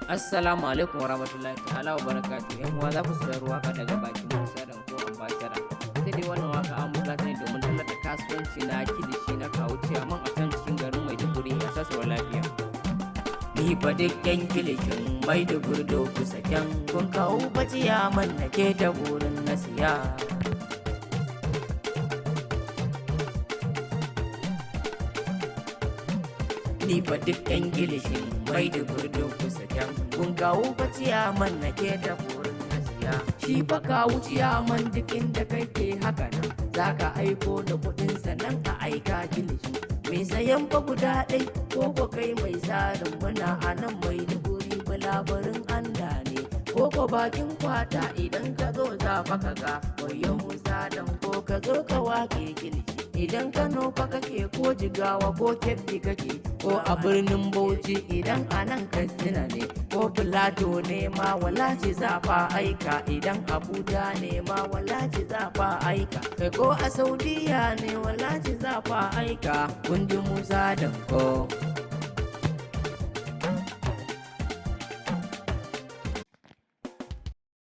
Assalamu alaikum warahmatullahi ta'ala wa barakatuh. Yan uwa za ku saurari waka daga bakin Musa da ko ambassador. Ita dai wannan waka an buga ta ne domin tallata kasuwanci na kilishi na kawo ciyaman a kan cikin garin Maiduguri a sassuwar lafiya. Ni fa duk yan kilishin Maiduguri da kusa kyan kun kawo fa ciyaman na ke ta burin na siya. Ni fa duk yan kilishin Maiduguri da kusa kyan kun kawo fa ciyaman na ke ta burin na siya. Shi fa kawo ciyaman duk inda kai ke haka nan za ka aiko da kuɗin sannan a aika kilishi. Mai sayan fa guda ɗai ko ko kai mai tsarin muna a nan Maiduguri balabarin anda ne. Ko ko bakin kwata idan ka zo za fa ka ga wayan Musa dan ko ka zo ka wake kilishi. Idan Kano fa kake ko Jigawa ko Kebbi kake ko a birnin Bauchi idan a nan Katsina ne ko Filato ne ma walaci za fa aika idan Abuja ne ma walaci za fa aika kai ko a Saudiya ne walaci za fa aika kun ji Musa Danko.